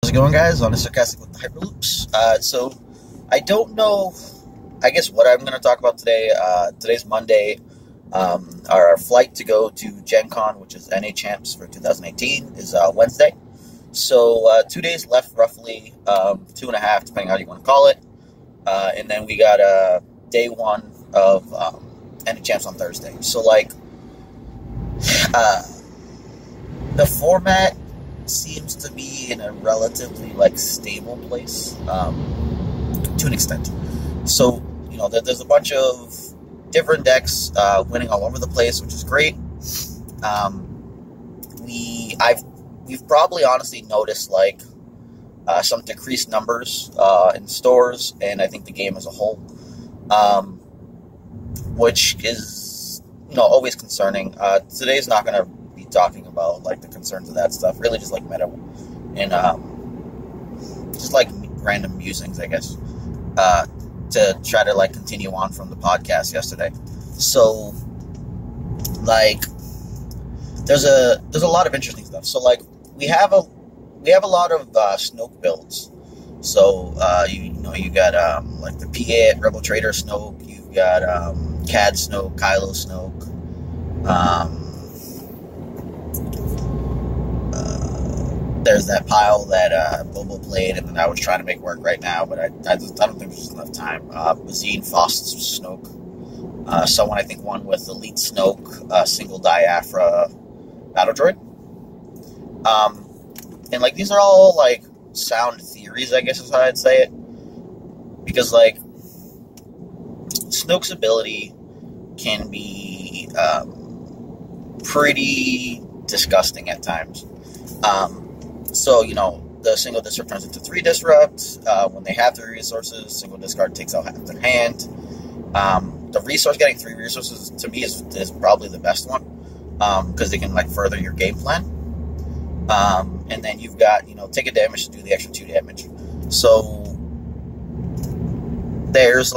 How's it going, guys? On Sarcastic with the Hyperloops. So, I don't know, I guess, what I'm going to talk about today. Today's Monday. Our flight to go to Gen Con, which is NA Champs for 2018, is Wednesday. So, 2 days left, roughly, 2.5, depending on how you want to call it. And then we got day one of NA Champs on Thursday. So, the format seems to be in a relatively stable place to an extent. So there's a bunch of different decks winning all over the place, which is great. We've probably honestly noticed some decreased numbers in stores, and I think the game as a whole, which is always concerning. Today's not going to be talking about the concerns of that stuff, really just meta and just random musings, I guess, to try to continue on from the podcast yesterday. So there's a lot of interesting stuff. So we have a lot of Snoke builds. So you got the P8 Rebel Trader Snoke, you've got CAD Snoke, Kylo Snoke, there's that pile that Bobo played, and then I was trying to make work right now, but I don't think there's enough time. Bazine, Faust, Snoke. Someone I think won with Elite Snoke, single Diaphra, Battle Droid. And these are all sound theories, I guess is how I'd say it, because Snoke's ability can be pretty disgusting at times. So, the single disrupt turns into 3 disrupt. When they have 3 resources, single discard takes out half their hand. The resource, getting 3 resources, to me, is probably the best one, because they can, further your game plan. And then you've got, take a damage to do the extra 2 damage. So, there's,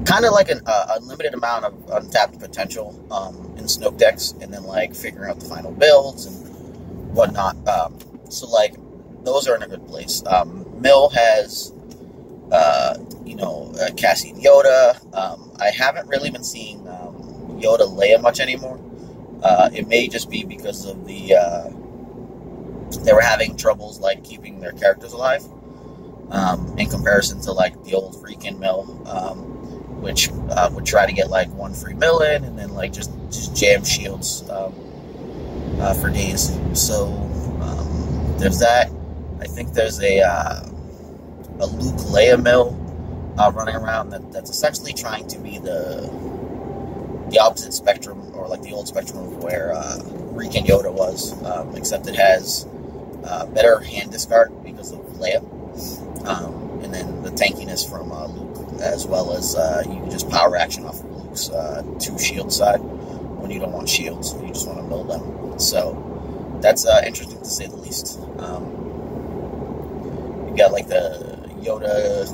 kind of an unlimited amount of untapped potential in Snoke decks, and then figuring out the final builds and whatnot. So those are in a good place. Mill has Cassian Yoda. I haven't really been seeing Yoda Leia much anymore. It may just be because of they were having troubles keeping their characters alive in comparison to the old freaking Mill. Which would try to get 1 free mill in, and then just jam shields for days. So there's that. I think there's a Luke Leia mill running around that's essentially trying to be the opposite spectrum, or the old spectrum of where Reek and Yoda was, except it has better hand discard because of Leia, and then the tankiness from Luke, as well as you can just power action off of Luke's 2 shield side when you don't want shields, you just want to mill them. So that's interesting to say the least. You got the Yoda,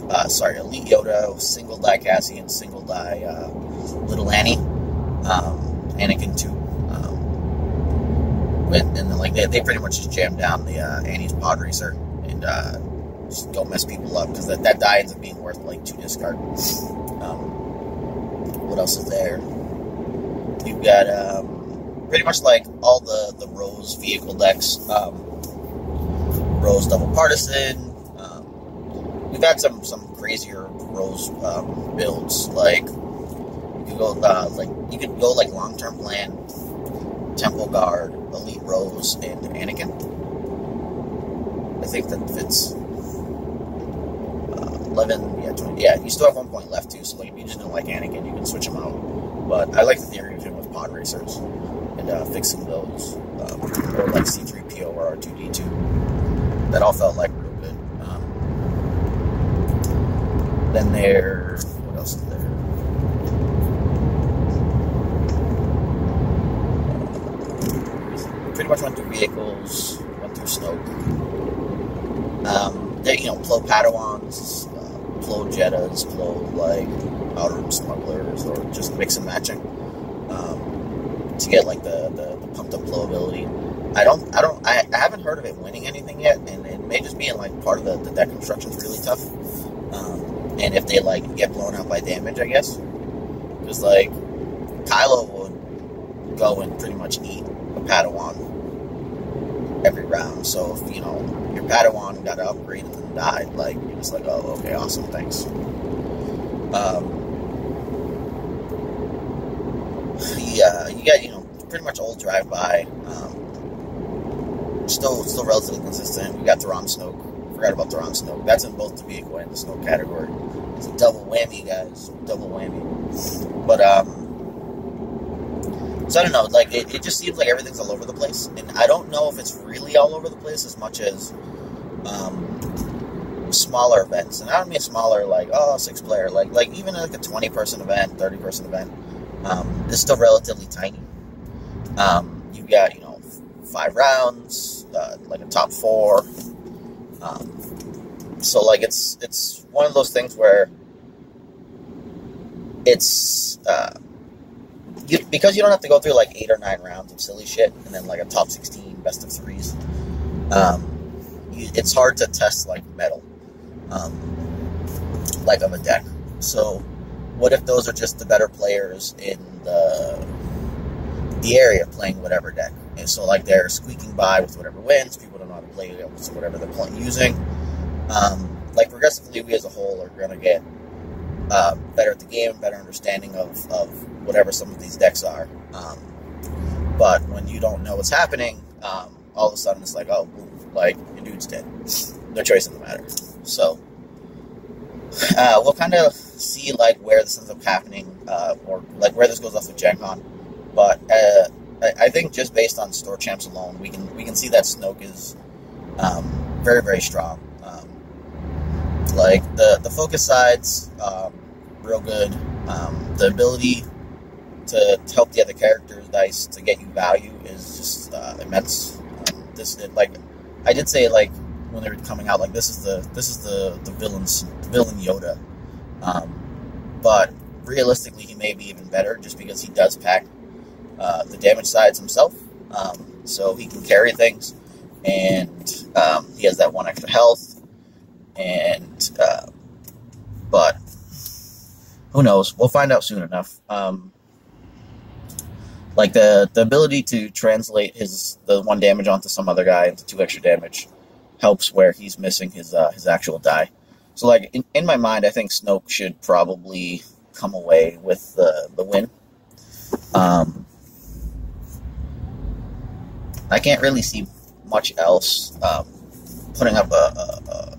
Elite Yoda, single die Cassian, single die Little Annie, Anakin too. And then they pretty much just jam down the Annie's Pod Racer and just don't mess people up, because that die ends up being worth 2 discard. What else is there? You've got pretty much all the Rose vehicle decks. Rose Double Partisan. We've had some crazier Rose builds. You could go Long Term Plan, Temple Guard, Elite Rose, and Anakin. I think that fits 11, 20, you still have 1 point left too, so if you just don't like Anakin, you can switch him out. But I like the theory of him with pod racers and fixing those, or C-3PO or R2-D2. That all felt real good. Then what else is there? Pretty much went through vehicles, went through Snoke. Plo Padawans, Plo Jettas, Plo Outer Rim Smugglers, or just mix and matching to get the pumped up Plo ability. I haven't heard of it winning anything yet, and it may just be in like part of the deck construction's really tough. And if they like get blown out by damage, I guess, because like Kylo would go and pretty much eat a Padawan every round. So if your Padawan got to upgrade and then died, like you're just like, oh, okay, awesome, thanks. You got pretty much old drive-by. Still relatively consistent. We got Thrawn Snoke. Forgot about Thrawn Snoke. That's in both the vehicle and the Snoke category. It's a double whammy, guys. Double whammy. But so I don't know. Like it just seems like everything's all over the place, and I don't know if it's really all over the place as much as smaller events. And I don't mean smaller like 6-player. Like even like a 20-person event, 30-person event. It's still relatively tiny. You got 5 rounds, like a top 4. So like it's one of those things where it's because you don't have to go through like 8 or 9 rounds of silly shit and then like a top 16 best of 3s. It's hard to test like metal, like of a deck. So what if those are just the better players in the area playing whatever deck? And so like they're squeaking by with whatever wins. People don't know how to play with whatever they're using. Like progressively, we as a whole are going to get better at the game, better understanding of whatever some of these decks are. But when you don't know what's happening, all of a sudden it's like, oh, boom, like your dude's dead. No choice in the matter. So we'll kind of see like where this ends up happening, or like where this goes off with Gen Con. But I think just based on store champs alone, we can see that Snoke is very, very strong. Like the focus side's real good. The ability to help the other characters dice to get you value is just immense. Like I did say, like when they were coming out, like this is the villain Yoda. But realistically, he may be even better just because he does pack the damage sides himself, so he can carry things, and he has that 1 extra health, and but who knows? We'll find out soon enough. Like the ability to translate the 1 damage onto some other guy into 2 extra damage helps where he's missing his actual die. So like in my mind, I think Snoke should probably come away with the win. I can't really see much else putting up a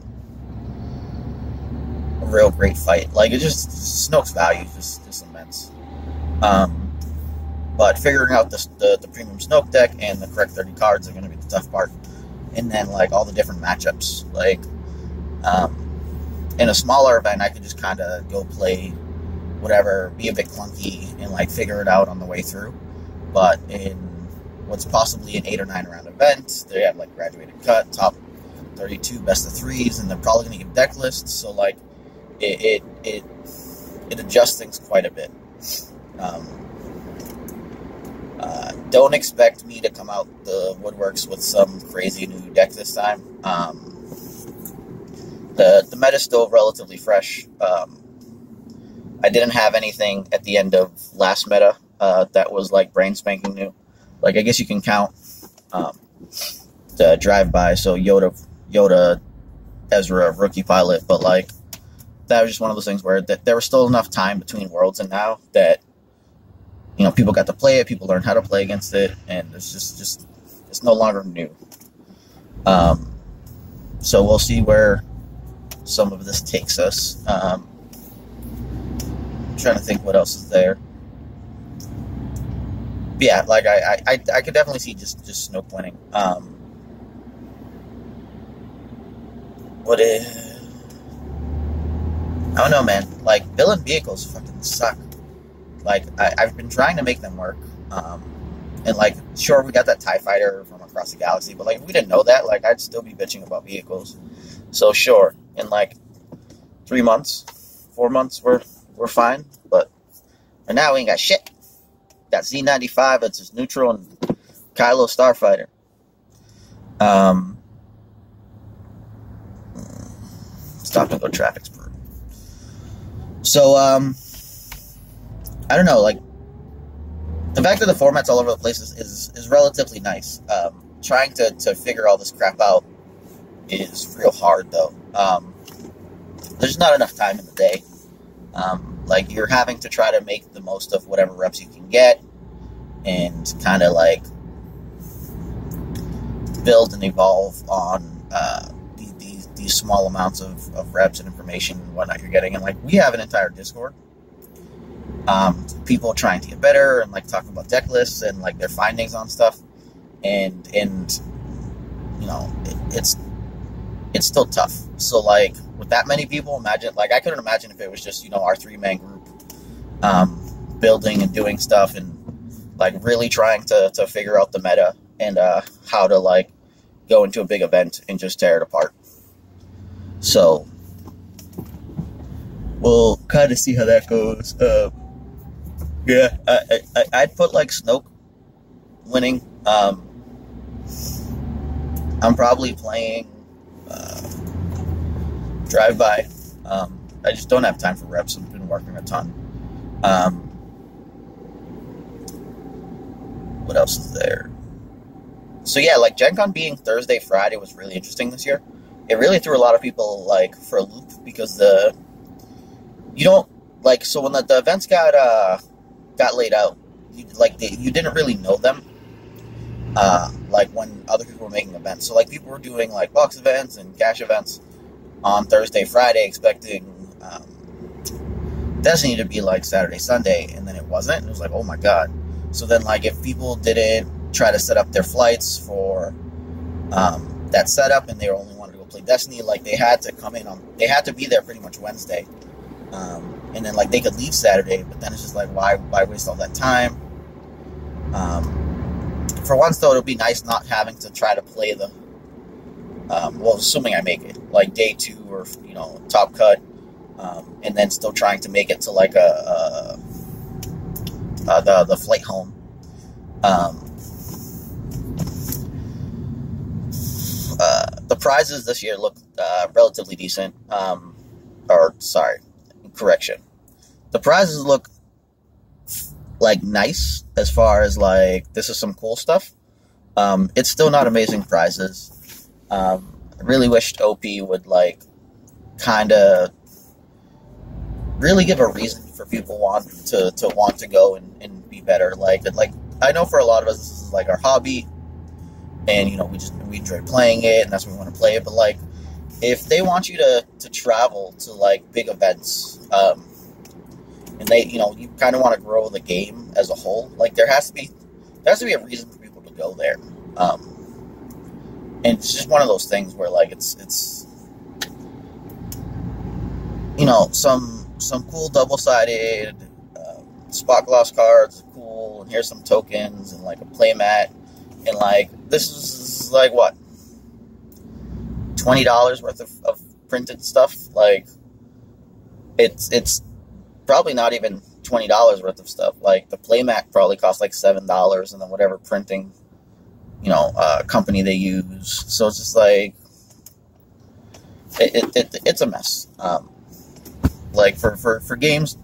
real great fight. Like it just Snoke's value is just immense. But figuring out the premium Snoke deck and the correct 30 cards are going to be the tough part. And then like all the different matchups. Like in a smaller event, I could just kind of go play whatever, be a bit clunky, and like figure it out on the way through. But in what's possibly an 8 or 9 round event, they have like graduated cut, top 32, best of 3s, and they're probably going to give deck lists. So like it adjusts things quite a bit. Don't expect me to come out the woodworks with some crazy new deck this time. The meta's still relatively fresh. I didn't have anything at the end of last meta that was like brain spanking new. Like I guess you can count the drive-by, so Yoda, Ezra, rookie pilot, but like that was just one of those things where there was still enough time between worlds and now that people got to play it, people learned how to play against it, and it's just it's no longer new. So we'll see where some of this takes us. I'm trying to think what else is there. But yeah, like I could definitely see just Snoke winning. I don't know, man. Like villain vehicles fucking suck. Like I've been trying to make them work. And like sure we got that TIE fighter from across the galaxy, but like if we didn't know that, like I'd still be bitching about vehicles. So sure, in like 3 months, 4 months we're fine, but and now we ain't got shit. Got Z95, it's just neutral, and Kylo Starfighter. Um, Stop and go traffic's brutal. So, I don't know, like, the fact that the format's all over the place is relatively nice. Trying to figure all this crap out is real hard, though. There's not enough time in the day. Like, you're having to try to make the most of whatever reps you can get and kind of, like, build and evolve on these small amounts of reps and information and whatnot you're getting. And, like, we have an entire Discord. People trying to get better and, like, talking about deck lists and, like, their findings on stuff. And you know, it's still tough. So, like, with that many people, imagine, like, I couldn't imagine if it was just, you know, our 3-man group building and doing stuff and, like, really trying to figure out the meta and how to, like, go into a big event and just tear it apart. So, we'll kind of see how that goes. Yeah, I'd put, like, Snoke winning. I'm probably playing Drive-By. I just don't have time for reps. I've been working a ton. What else is there? So yeah, like, Gen Con being Thursday, Friday was really interesting this year. It really threw a lot of people, like, for a loop because you don't, like, so when the events got laid out, you didn't really know them. Like, when other people were making events. So, like, people were doing, like, box events and cash events on Thursday, Friday, expecting Destiny to be, like, Saturday, Sunday, and then it wasn't. And it was like, oh my god. So then, like, if people didn't try to set up their flights for that setup and they only wanted to go play Destiny, like, they had to come in they had to be there pretty much Wednesday. And then, like, they could leave Saturday, but then it's just like, why waste all that time? For once, though, it'll be nice not having to try to play the, well, assuming I make it, like, day 2 or, you know, top cut, and then still trying to make it to, like, the flight home. The prizes this year look relatively decent. Correction. The prizes look, like, nice as far as, like, this is some cool stuff. It's still not amazing prizes. I really wished OP would, like, kind of really give a reason for people want to go and be better. Like, I know for a lot of us, this is, like, our hobby, and, you know, we enjoy playing it, and that's why we want to play it. But, like, if they want you to travel to, like, big events, and they, you know, you kind of want to grow the game as a whole, like, there has to be a reason for people to go there. And it's just one of those things where, like, it's you know, some cool double-sided spot gloss cards, cool, and here's some tokens and, like, a playmat, and, like, this is like, what, $20 worth of printed stuff. Like, it's probably not even $20 worth of stuff. Like, the playmat probably costs like $7, and then whatever printing, you know, company they use. So it's just like, it's a mess. Like, for games,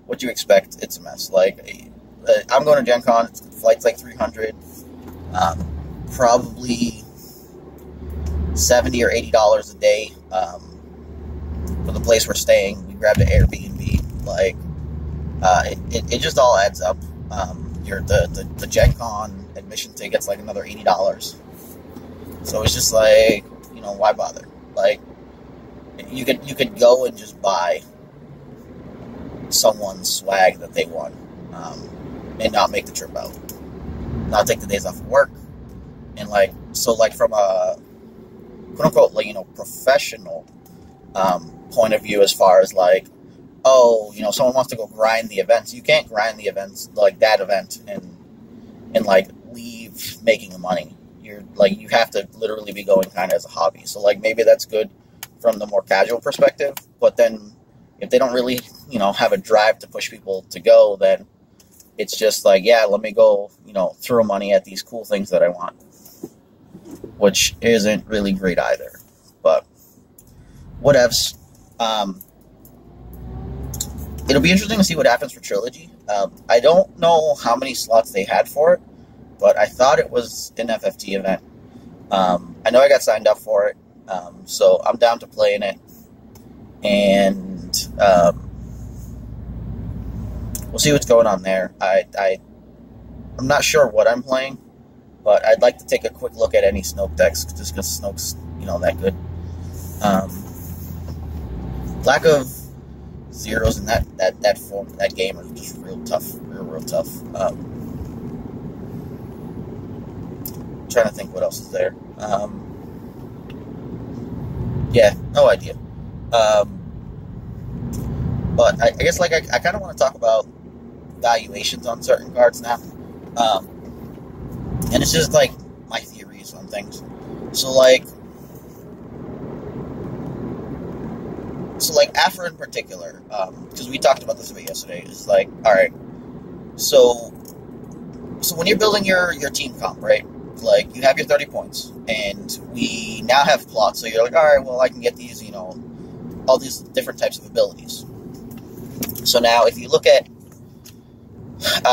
what you expect, it's a mess. Like, I'm going to Gen Con, flight's like $300, probably $70 or $80 a day for the place we're staying. We grabbed an Airbnb. Like, it just all adds up. The Gen Con admission ticket's like another $80. So it's just like, you know, why bother? Like, you could go and just buy someone's swag that they won, and not make the trip out, not take the days off of work, and, like, so, like, from a quote unquote, like, you know, professional point of view, as far as, like, oh, you know, someone wants to go grind the events. You can't grind the events, like that event, and like, leave making the money. You're, like, you have to literally be going kind of as a hobby. So, like, maybe that's good from the more casual perspective, but then if they don't really, you know, have a drive to push people to go, then it's just like, yeah, let me go, you know, throw money at these cool things that I want. which isn't really great either. But whatevs. It'll be interesting to see what happens for Trilogy. I don't know how many slots they had for it, but I thought it was an FFT event. I know I got signed up for it, so I'm down to play in it. And we'll see what's going on there. I'm not sure what I'm playing, but I'd like to take a quick look at any Snoke decks, just because Snoke's, that good. Lack of zeros in that form, that game, is just real tough. Real tough. Trying to think what else is there. Yeah, no idea. But I guess, I kind of want to talk about valuations on certain cards now. And it's just, my theories on things. So, Aphra in particular, because we talked about this a bit yesterday, is alright, so when you're building your team comp, right, you have your 30 points, and we now have plots, so you're alright, well, I can get these, all these different types of abilities. So now, if you look at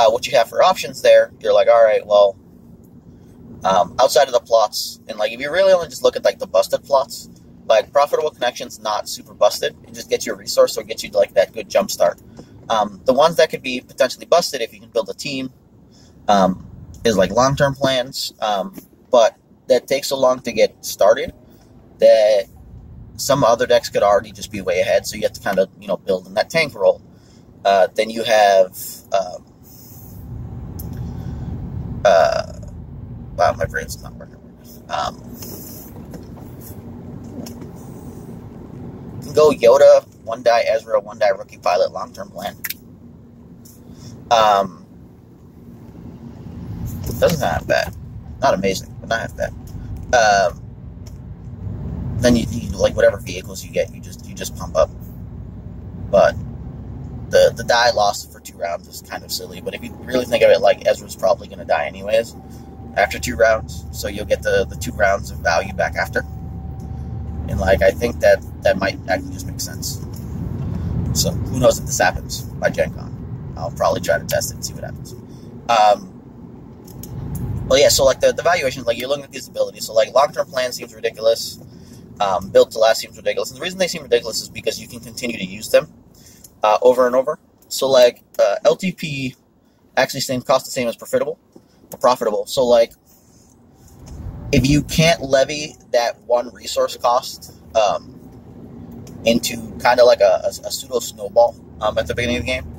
what you have for options there, you're alright, well, outside of the plots, and, if you really only just look at, the busted plots, Profitable Connection's not super busted. It just gets you a resource, so it gets you, that good jump start. The ones that could be potentially busted if you can build a team is, long-term plans, but that takes so long to get started that some other decks could already just be way ahead, so you have to kind of, build in that tank role. Then you have, wow, my brain's not working. You can go Yoda, 1-die Ezra, 1-die Rookie Pilot, long-term plan. Doesn't sound bad. Not amazing, but not half bad. Then you whatever vehicles you get, you just pump up. But the die loss for 2 rounds is kind of silly. But if you really think of it, Ezra's probably going to die anyways after 2 rounds, so you'll get the 2 rounds of value back after. And I think that might actually just make sense. So who knows if this happens by Gen Con? I'll probably try to test it and see what happens. Well, yeah, so the valuations, you're looking at these abilities. So long-term plan seems ridiculous. Built to last seems ridiculous. And the reason they seem ridiculous is because you can continue to use them over and over. So LTP actually cost the same as profitable. So if you can't levy that one resource cost into kind of a pseudo snowball at the beginning of the game,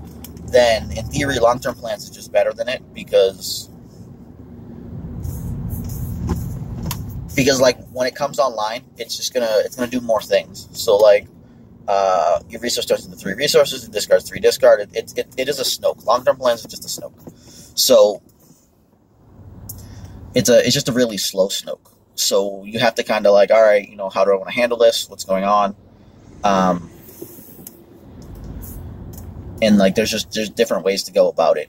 then in theory long-term plans is just better than it, because when it comes online, it's gonna do more things. So your resource turns into 3 resources, it discards 3 discard. It is a Snoke. Long-term plans is just a Snoke. So it's just a really slow Snoke. So you have to kind of alright, how do I want to handle this? What's going on? And there's different ways to go about it.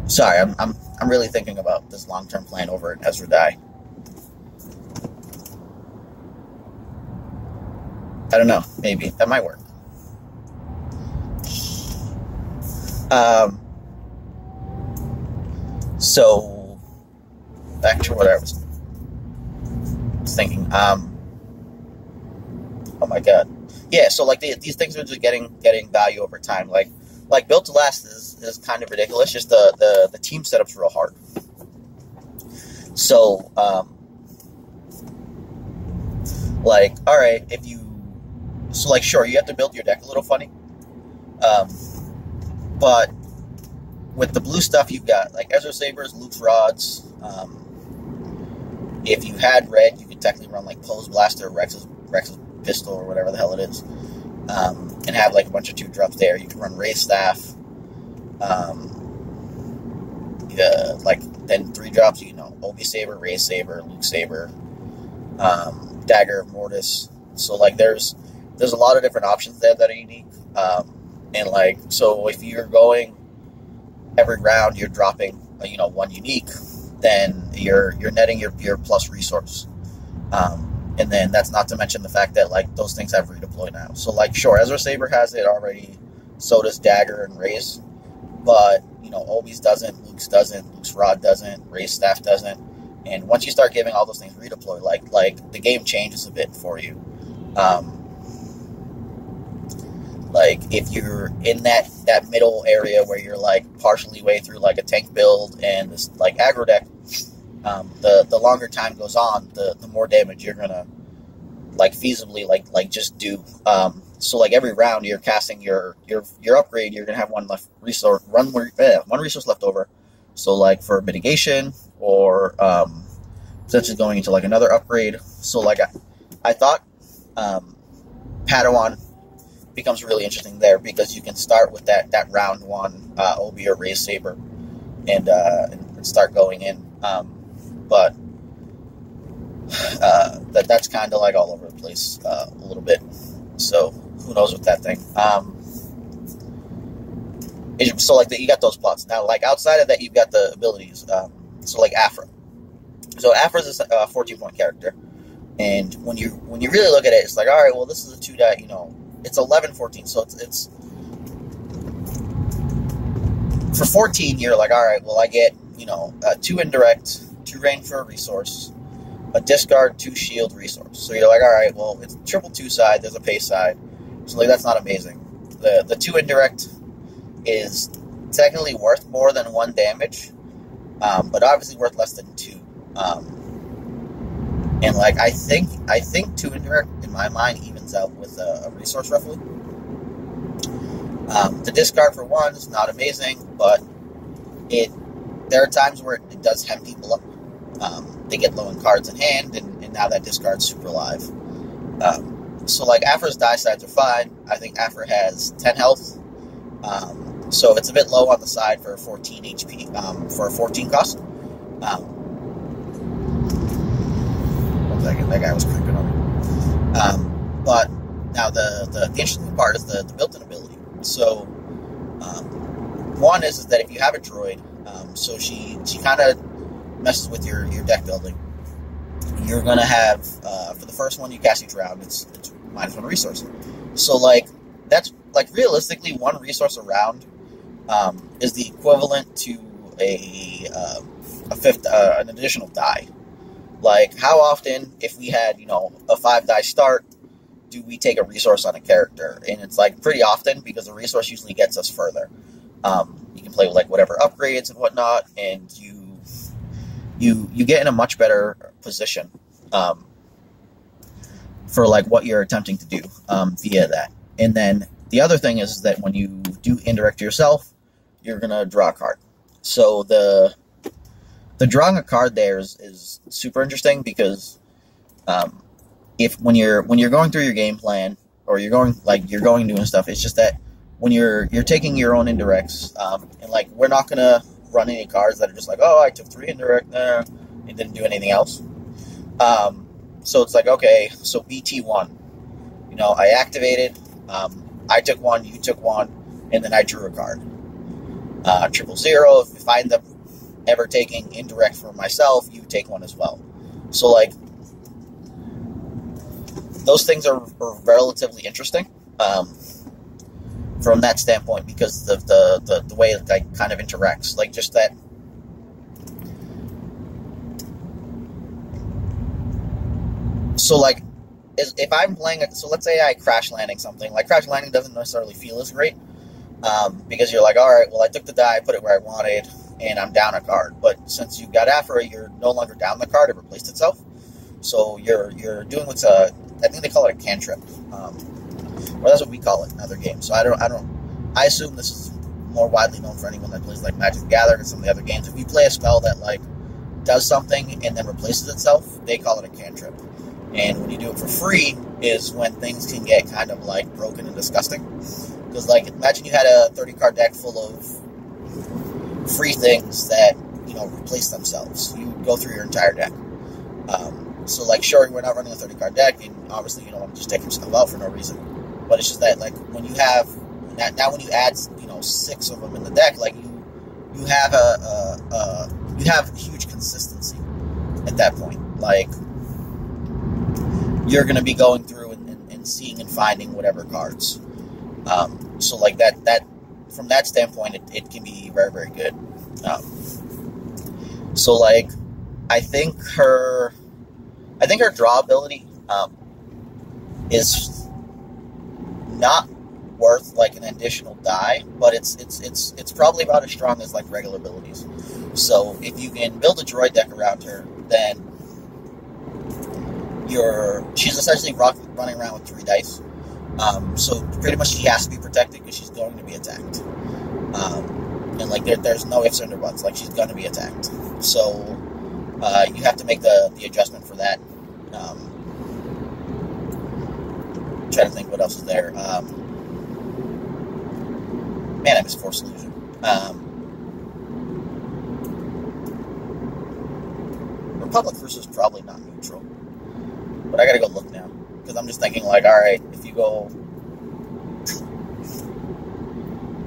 Sorry, I'm really thinking about this long-term plan over at Ezra Die. I don't know. Maybe that might work. So back to what I was thinking. Oh my god. Yeah. So these things are just getting value over time. Built to last is kind of ridiculous. Just the team setup's real hard. So alright, if you sure, you have to build your deck a little funny. But with the blue stuff, you've got Ezra Sabers, Luke's Rods. If you had red, you could technically run Poe's Blaster, Rex's Pistol, or whatever the hell it is, and have a bunch of 2-drops there. You can run Ray Staff. Then 3-drops, Obi Saber, Ray Saber, Luke Saber, Dagger, Mortis. So there's a lot of different options there that are unique. And so if you're going every round, you're dropping one unique, then you're netting your plus resource. And then that's not to mention the fact that like those things have redeploy now. So like sure, Ezra Saber has it already, so does Dagger and Ray's, but Obi's doesn't, Luke's doesn't, Luke's Rod doesn't, Ray's Staff doesn't. And once you start giving all those things redeploy, like the game changes a bit for you. Like if you're in that middle area where you're like partially way through like a tank build and this like aggro deck, the longer time goes on, the more damage you're gonna like feasibly like just do. So like every round you're casting your upgrade, you're gonna have one resource left over. So like for mitigation or potentially going into like another upgrade. So like I thought Padawan becomes really interesting there because you can start with that round one Obi or Ray's Saber and start going in. But that's kind of like all over the place a little bit. So who knows with that thing. So like you got those plots. Now like outside of that you've got the abilities. So like Aphra. So Aphra is a 14-point character. And when you really look at it, it's like, all right, well this is a 2 die, it's 11-14, so it's for 14 you're like, all right, well I get 2 indirect, 2 range for a resource, a discard, 2 shield resource. So you're like, all right, well it's triple 2 side, there's a pay side, so like that's not amazing. The 2 indirect is technically worth more than 1 damage, but obviously worth less than 2. And like I think 2 indirect in my mind evens out with a resource roughly. The discard for 1 is not amazing, but there are times where it does hem people up. They get low in cards in hand, and now that discard's super live. So like Aphra's die sides are fine. I think Aphra has 10 health, so it's a bit low on the side for 14 HP for a 14 cost. That guy was creeping on me. But now the interesting part is the built-in ability. So one is that if you have a droid, so she kind of messes with your deck building. You're gonna have for the first one you cast each round, it's -1 resource. So like that's like realistically 1 resource a round is the equivalent to an additional die. Like, how often, if we had, a 5-die start, do we take a resource on a character? And it's, like, pretty often, because the resource usually gets us further. You can play with, like, whatever upgrades and whatnot, and you get in a much better position for, like, what you're attempting to do via that. And then the other thing is that when you do indirect yourself, you're going to draw a card. So the drawing a card there is super interesting because when you're going through your game plan or you're going doing stuff, it's just that when you're taking your own indirects and like we're not gonna run any cards that are just like, oh, I took 3 indirect and didn't do anything else. So it's like, okay, so BT1, I activated, I took 1, you took 1, and then I drew a card. 000, if I end up ever taking indirect for myself, you take 1 as well. So like those things are relatively interesting from that standpoint because of the way it like kind of interacts, like just that. So like if I'm playing so let's say I crash landing something, like crash landing doesn't necessarily feel as great because you're like, all right, well I took the die, I put it where I wanted, and I'm down a card. But since you've got Aphra, you're no longer down the card; it replaced itself. So you're doing what's I think they call it a cantrip, or that's what we call it in other games. So I assume this is more widely known for anyone that plays like Magic the Gathering and some of the other games. If you play a spell that like does something and then replaces itself, they call it a cantrip. And when you do it for free is when things can get kind of like broken and disgusting. Because like imagine you had a 30-card deck full of free things that replace themselves. You go through your entire deck. So like sure, we're not running a 30-card deck, and obviously you don't want to just take yourself out for no reason. But it's just that like when you have when you add 6 of them in the deck, like you have you have huge consistency at that point. Like, you're going to be going through and seeing and finding whatever cards. So like that from that standpoint, it can be very, very good. So like, I think her draw ability is not worth like an additional die, but it's probably about as strong as like regular abilities. So if you can build a droid deck around her, then she's essentially running around with 3 dice. So pretty much she has to be protected because she's going to be attacked. And like there's no ifs or buts. Like, she's going to be attacked. So you have to make the adjustment for that. Try to think what else is there. Man, I missed Force Illusion. Republic versus probably not neutral. But I gotta go look now. Because I'm just thinking, like, alright, if you go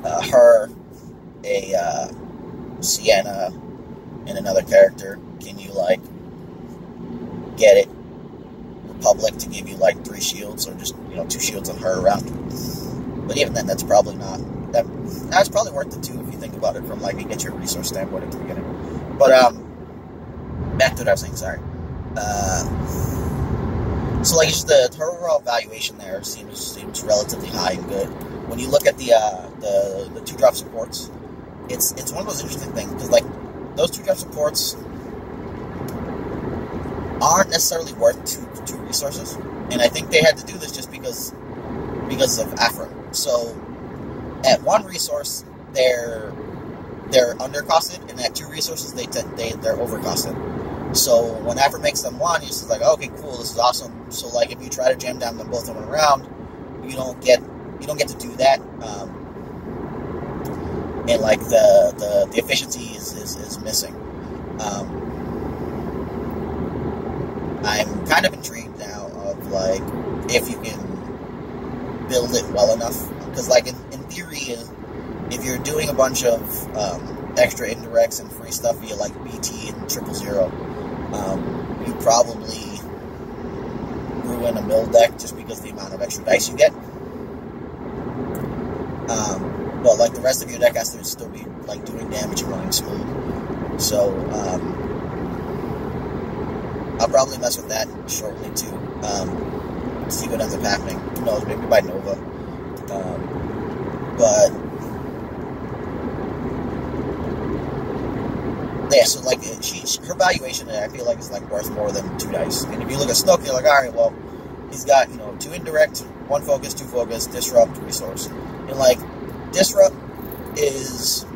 her, a Sienna, and another character, can you, like, get it Republic to give you, like, 3 shields, or just, 2 shields on her around? But even then, that's probably not... That's probably worth it, too, if you think about it from, like, a get your resource standpoint at the beginning. But, back to what I was saying, sorry. So, like, it's just her overall valuation there seems relatively high and good. When you look at the 2-drop supports, it's one of those interesting things, because, like, those 2-drop supports aren't necessarily worth two resources, and I think they had to do this just because of Aphra. So, at 1 resource, they're undercosted, and at 2 resources, they're overcosted. So when Aphra makes them 1, you're just like, oh, okay, cool, this is awesome. So like, if you try to jam down them both in 1 round, you don't get to do that. And like the efficiency is missing. I'm kind of intrigued now of like if you can build it well enough, because like in theory, if you're doing a bunch of extra indirects and free stuff via like BT and 000, you probably ruin a mill deck just because of the amount of extra dice you get. But like the rest of your deck has to still be like doing damage and running smooth. So I'll probably mess with that shortly too. See what ends up happening. Who knows? Maybe by Nova. But yeah, so like her valuation, I feel like is like worth more than 2 dice. And if you look at Snoke, you're like, all right, well, he's got 2 indirect, 1 focus, 2 focus, disrupt, resource, and like disrupt is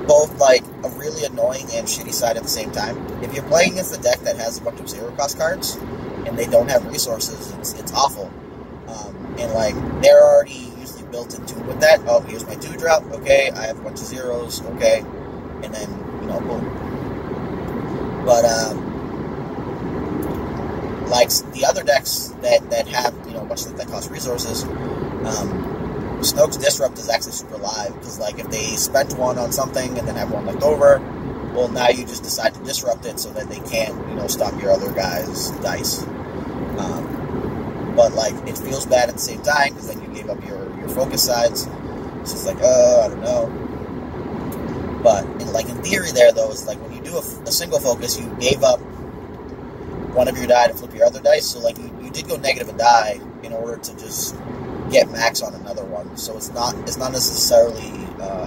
both like a really annoying and shitty side at the same time. If you're playing against a deck that has a bunch of 0-cost cards and they don't have resources, it's awful. And like they're already usually built into with that. Oh, here's my 2-drop. Okay, I have a bunch of zeros. Okay, and then boom. But like the other decks that have a bunch of stuff that cost resources, Snoke's Disrupt is actually super live, because like if they spent 1 on something and then have 1 left over, well, now you just decide to disrupt it so that they can't stop your other guys' dice. But like it feels bad at the same time, because then you gave up your focus sides. It's just like, I don't know. But in theory there, though, it's like when you do a single focus, you gave up 1 of your die to flip your other dice. So like you did go negative a die in order to just get max on another one. So it's not necessarily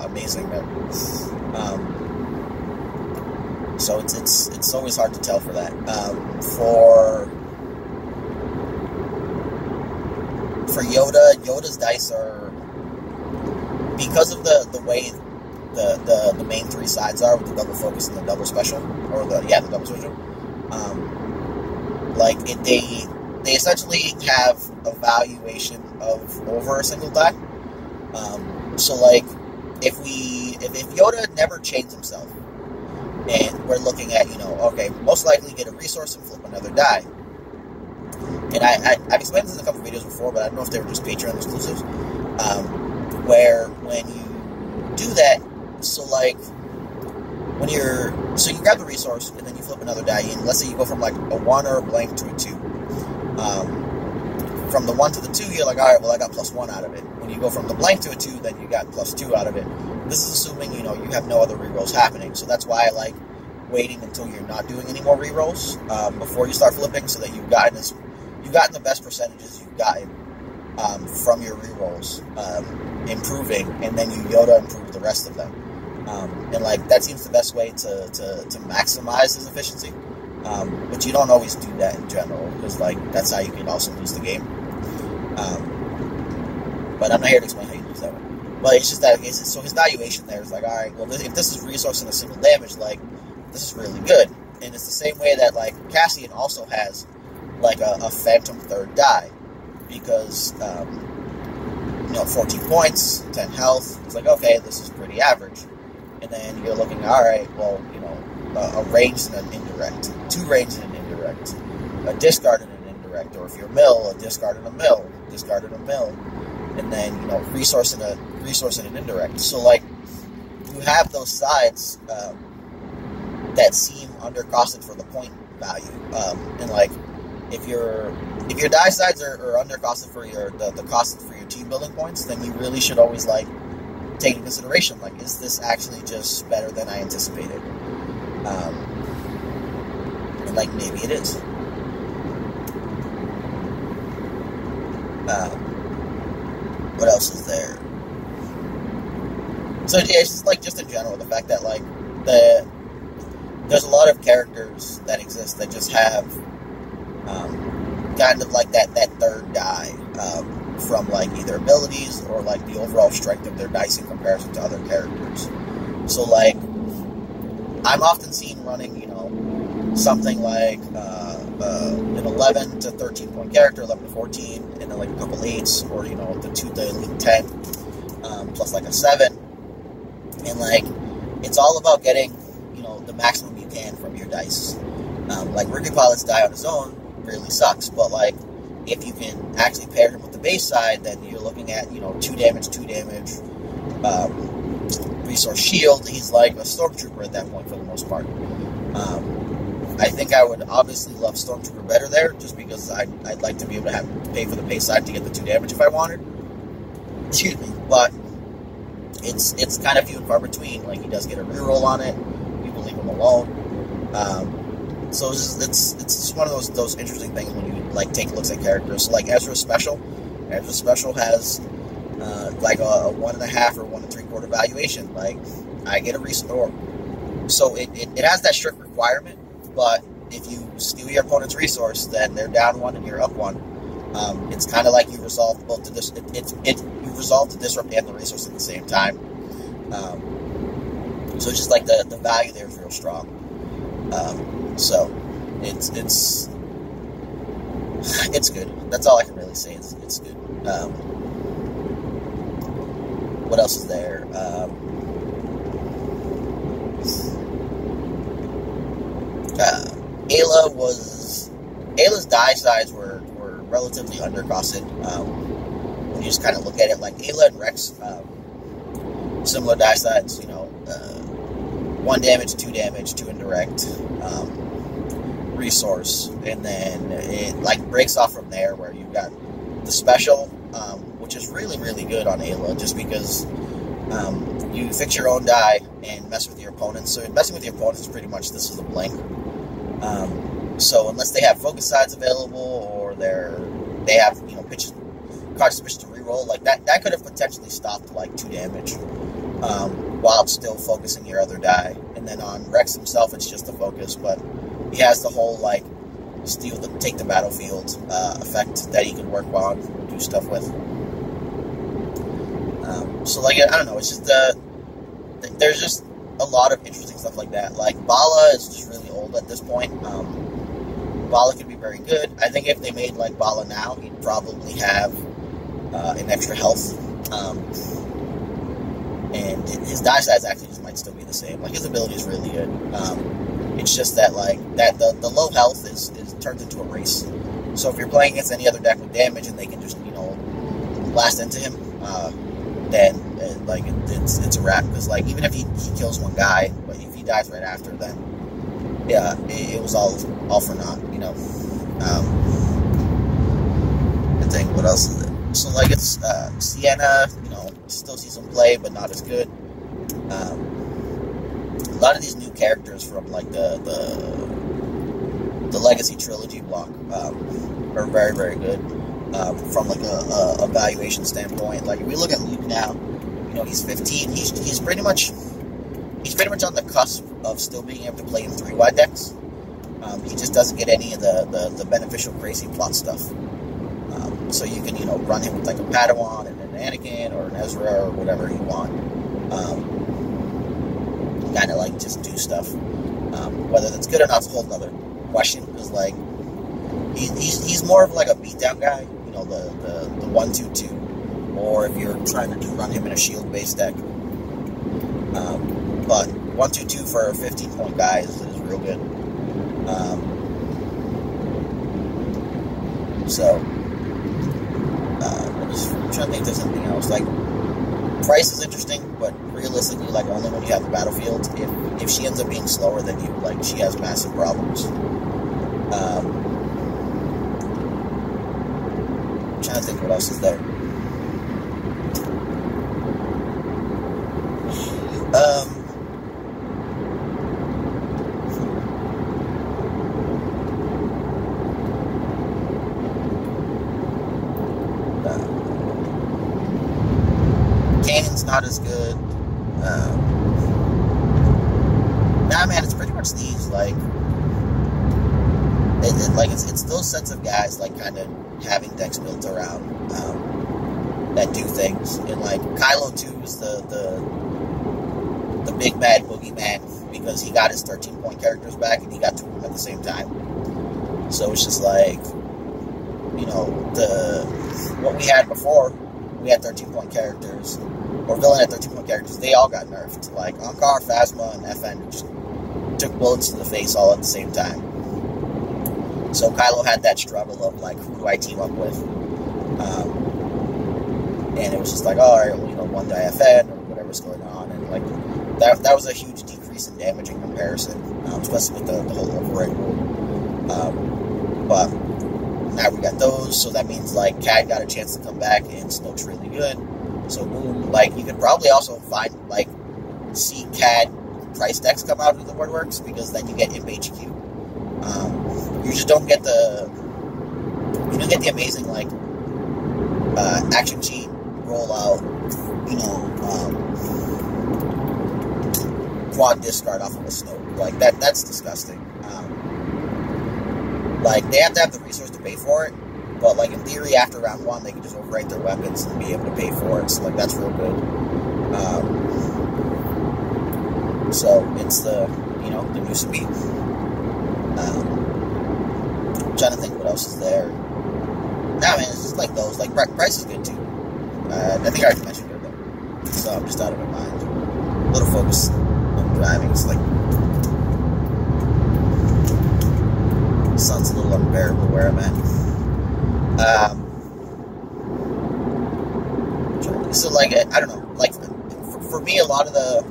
amazing there. So it's always hard to tell for that. For Yoda's dice are, because of the way the main 3 sides are with the double focus and the double special, or the double special. They essentially have a valuation of over a single die. So like if Yoda never changed himself, and we're looking at okay, most likely get a resource and flip another die. And I've explained this in a couple videos before, but I don't know if they were just Patreon exclusives. Where when you do that, So like so you grab the resource and then you flip another die in. Let's say you go from like a 1 or a blank to a 2. From the 1 to the 2, you're like, all right, well, I got +1 out of it. When you go from the blank to a 2, then you got +2 out of it. This is assuming, you have no other rerolls happening. So that's why I like waiting until you're not doing any more rerolls before you start flipping, so that you've gotten the best percentages you've gotten from your rerolls, improving, and then you Yoda improve the rest of them. And like that seems the best way to maximize his efficiency. But you don't always do that in general, because like that's how you can also lose the game. But I'm not here to explain how you lose that one. But it's just that so his valuation there is like, all right, well, if this is resource and a single damage, like this is really good. And it's the same way that like Cassian also has like a phantom third die, because 14 points, 10 health. It's like, okay, this is pretty average. And then you're looking, all right, well, a ranged and an indirect, 2 ranged and an indirect, a discard and an indirect, or if you're mill, a discard and a mill, discard and a mill, and then resource and an indirect. So like you have those sides that seem undercosted for the point value, and like if your die sides are undercosted for the cost for your team building points, then you really should always like take into consideration, like, is this actually just better than I anticipated? And like maybe it is. What else is there? So yeah, it's just in general, the fact that like there's a lot of characters that exist that just have kind of like that third die from like either abilities or like the overall strength of their dice in comparison to other characters. So like I'm often seen running, something like an 11 to 13 point character, 11 to 14, and then like a couple 8s, or the elite 10, plus like a 7, and like it's all about getting the maximum you can from your dice. Like Ricky Pilot's die on his own really sucks, but like if you can actually pair him with the base side, then you're looking at 2 damage, resource shield. He's like a Stormtrooper at that point for the most part. I think I would obviously love Stormtrooper better there, just because I'd like to be able to pay for the base side to get the 2 damage if I wanted. Excuse me, but it's kind of few and far between. Like he does get a reroll on it. People leave him alone. So it's just one of those interesting things when you like take looks at characters. So like Ezra's special has like a 1.5 or 1 3/4 valuation. Like I get a restore, so it has that strict requirement. But if you steal your opponent's resource, then they're down 1 and you're up 1. It's kind of like you resolve both to this. You resolve the disrupt and the resource at the same time. So it's just like the value there is real strong. So it's good. That's all I can really say. It's good. What else is there? Ayla's die sides were relatively undercosted. When you just kind of look at it, like Ayla and Rex, similar die sides. 1 damage, 2 damage, 2 indirect, resource, and then it like breaks off from there, where you've got the special, which is really, really good on Ayla, just because you fix your own die and mess with your opponents. So messing with your opponents is pretty much this is a blink. So unless they have focus sides available, or they have cards to reroll, like that could have potentially stopped like 2 damage, while still focusing your other die. And then on Rex himself, it's just the focus, but he has the whole like take the battlefield effect that he can work on, do stuff with. So like I don't know, it's just there's just a lot of interesting stuff like that. Like Bala is just really old at this point. Bala could be very good. I think if they made like Bala now, he'd probably have an extra health, and his die size actually just might still be the same. Like his ability is really good. It's just that like the low health is turned into a race. So if you're playing against any other deck with damage and they can just blast into him, then like it's a wrap. Because like even if he kills one guy, but if he dies right after, then yeah, it was all for naught, you know. I think what else is it? So like it's Sienna, you know, still see some play, but not as good. A lot of these new characters from like the Legacy trilogy block are very, very good from like a valuation standpoint. Like if we look at Luke now, you know, he's 15. He's pretty much on the cusp of still being able to play in 3-wide decks. He just doesn't get any of the beneficial crazy plot stuff. So you can, you know, run him with like a Padawan and an Anakin or an Ezra or whatever you want. Kind of like just do stuff. Whether that's good or not is a whole other question, because like he's more of like a beatdown guy, you know, the 1/2/2, or if you're trying to run him in a shield based deck. But 1/2/2 for a 15-point guy is real good. I'm trying to think if there's anything else. Like, Price is interesting, but realistically, like, only when you have the battlefield. If she ends up being slower than you, like, she has massive problems. I'm trying to think what else is there. Kanan's not as good. Nah, man, it's pretty much these, like, it's those sets of guys, like, kind of having decks built around, that do things. And, like, Kylo, too, is the big bad boogeyman, because he got his 13-point characters back, and he got 2 of them at the same time. So it's just like, you know, what we had before, we had 13-point characters, or villain at 13-point characters, they all got nerfed. Like, Ankar, Phasma, and FN just took bullets to the face all at the same time. So Kylo had that struggle of, like, who do I team up with? And it was just like, oh, all right, well, you know, one die FN, or whatever's going on. And, like, that was a huge decrease in damage in comparison, especially with the whole override rule. But now we got those, so that means, like, Cad got a chance to come back, and Snoke's really good. So, boom, like, you could probably also see Cad Price decks come out of the Wordworks, because then you get Imp HQ. You just don't get the amazing, like, action cheat rollout, you know, quad discard off of a Snoke. Like, that's disgusting. Like, they have to have the resource to pay for it, but, like, in theory, after round 1, they can just overwrite their weapons and be able to pay for it, so, like, that's real good. So, it's the new speed. I'm trying to think what else is there. Nah, man, it's just like those. Like, Price is good, too. I think I already mentioned it, though. So, I'm just out of my mind. A little focus on driving. It's like, the sun's a little unbearable where I'm at. So, like, I don't know. Like, for me, a lot of the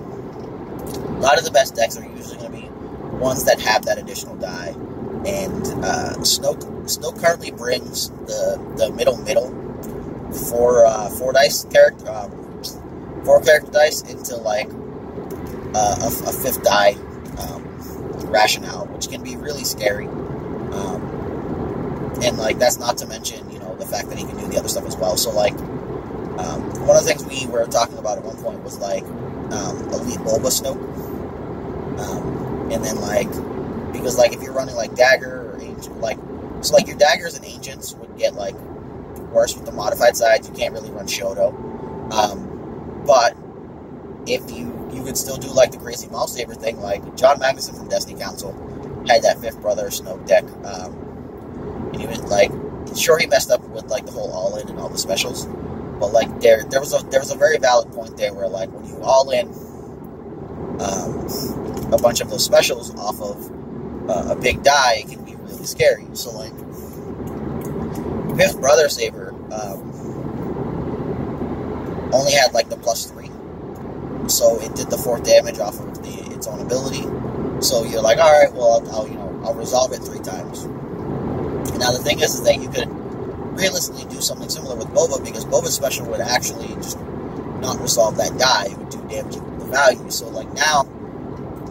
best decks are usually going to be ones that have that additional die. And Snoke currently brings the middle 4 dice character 4 character dice into, like, a 5th die rationale, which can be really scary. And, like, that's not to mention, you know, the fact that he can do the other stuff as well. So, like, one of the things we were talking about at one point was, like, Elite Bulba Snoke. And then, like, because, like, if you're running, like, Dagger or Ancient, like, so, like, your Daggers and Ancients would get, like, worse with the modified side. You can't really run Shoto. But if you could still do, like, the crazy Maul Saber thing, like, John Magnuson from Destiny Council had that 5th Brother Snoke deck. And he was, like, sure, he messed up with, like, the whole all-in and all the specials. But, like, there was a very valid point there where, like, when you all-in a bunch of those specials off of a big die, it can be really scary. So, like, 5th Brother Saber only had, like, the +3 so it did the 4 damage off of its own ability. So you're like, all right, well, I'll resolve it 3 times. And now the thing is that you could realistically do something similar with Boba, because Boba's special would actually just not resolve that die. It would do damage equal to the value. So like now,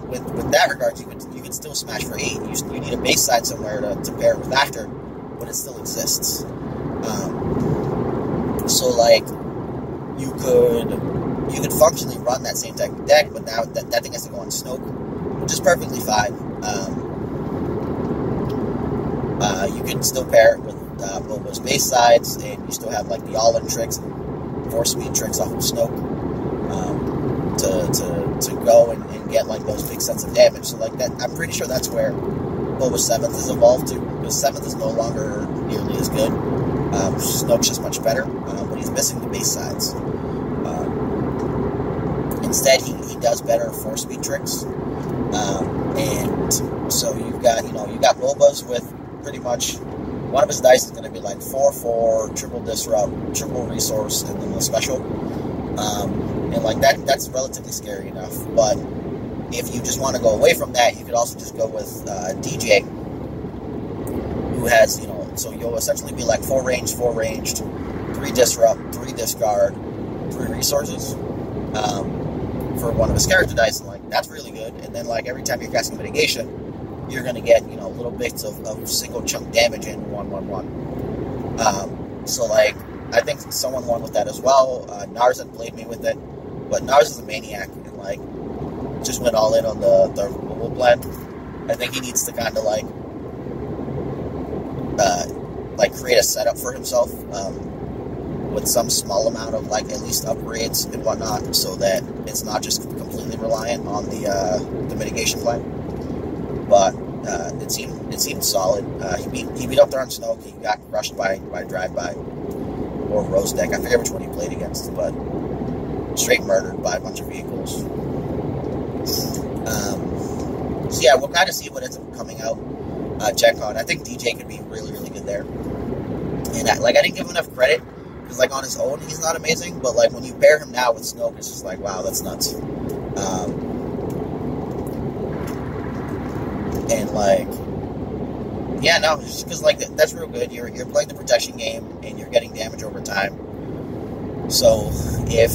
with that regard, you could still smash for 8. You need a base side somewhere to pair it with after, but it still exists. So like you could functionally run that same type of deck, but now that thing has to go on Snoke, which is perfectly fine. You can still pair it with Boba's base sides, and you still have like the all-in tricks, 4-speed tricks off of Snoke to go and get like those big sets of damage. So like that, I'm pretty sure that's where Boba 7th is evolved to, because 7th is no longer nearly as good. Snoke's just much better, but he's missing the base sides. Instead, he does better 4-speed tricks, and so you've got Boba's with pretty much one of his dice is going to be like 4/4, triple disrupt, triple resource, and then the special, and like that's relatively scary enough. But if you just want to go away from that, you could also just go with DJ, who has, so you'll essentially be like 4 ranged, 3 disrupt, 3 discard, 3 resources for one of his character dice, and like that's really good. And then like every time you're casting mitigation, you're gonna get little bits of single chunk damage in 1/1/1. So like I think someone won with that as well. Nars had played me with it, but Nars is a maniac and like just went all in on the removal plan. I think he needs to kind of like create a setup for himself with some small amount of like at least upgrades and whatnot, so that it's not just completely reliant on the mitigation plan. But it seemed solid. He beat up there on Snoke. He got crushed by Drive-By or Rose Deck. I forget which one he played against, but straight murdered by a bunch of vehicles. So yeah, we'll kind of see what ends up coming out. Gen Con. I think DJ could be really, really good there. And I didn't give him enough credit, because like on his own he's not amazing, but like when you pair him now with Snoke, it's just like, wow, that's nuts. And like, yeah, no, just because like that's real good. You're playing the protection game and you're getting damage over time. So if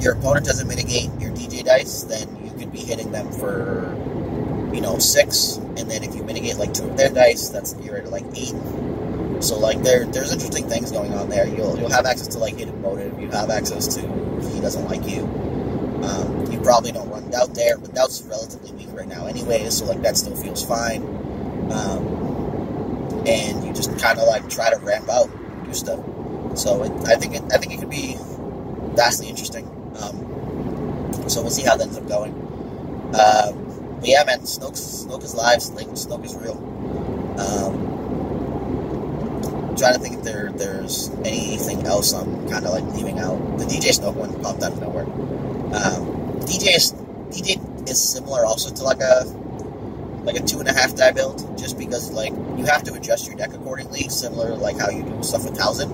your opponent doesn't mitigate your DJ dice, then you could be hitting them for 6, and then if you mitigate like 2 of their dice, you're at like 8. So like there's interesting things going on there. You'll have access to like hidden motive. You have access to he doesn't like you. You probably don't run Doubt there, but Doubt's relatively weak right now anyway, so like that still feels fine. And you just kind of like try to ramp out and do stuff. So I think it could be vastly interesting. So we'll see how that ends up going. But yeah, man, Snoke is live. Snoke is real. I'm trying to think if there's anything else I'm kind of like leaving out. The DJ Snoke one popped out of nowhere. DJ is similar also to like a 2.5 die build, just because like you have to adjust your deck accordingly, similar to like how you do stuff with Towson.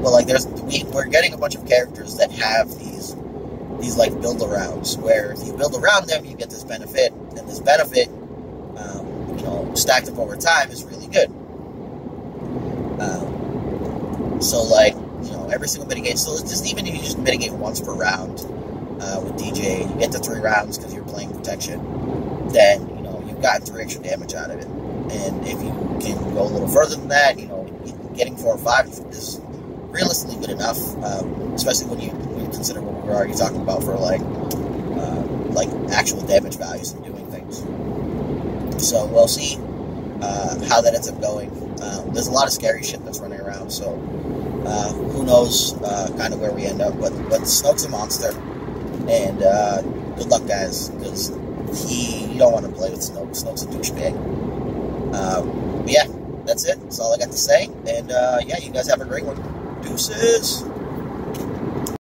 But like we're getting a bunch of characters that have these like build arounds, where if you build around them, you get this benefit, and this benefit, stacked up over time is really good. So like every single mitigate. So it's just even if you just mitigate once per round with DJ, you get to 3 rounds because you're playing protection. Then you've gotten 3 extra damage out of it, and if you can go a little further than that, getting 4 or 5 is realistically good enough, especially when you consider what we were already talking about for like actual damage values and doing things. So we'll see how that ends up going. There's a lot of scary shit that's running around, so who knows kind of where we end up. But Snoke's a monster, and good luck, guys, because you don't want to play with Snoke. Snoke's a douchebag. But yeah, that's it. That's all I got to say. And yeah, you guys have a great one. Deuces.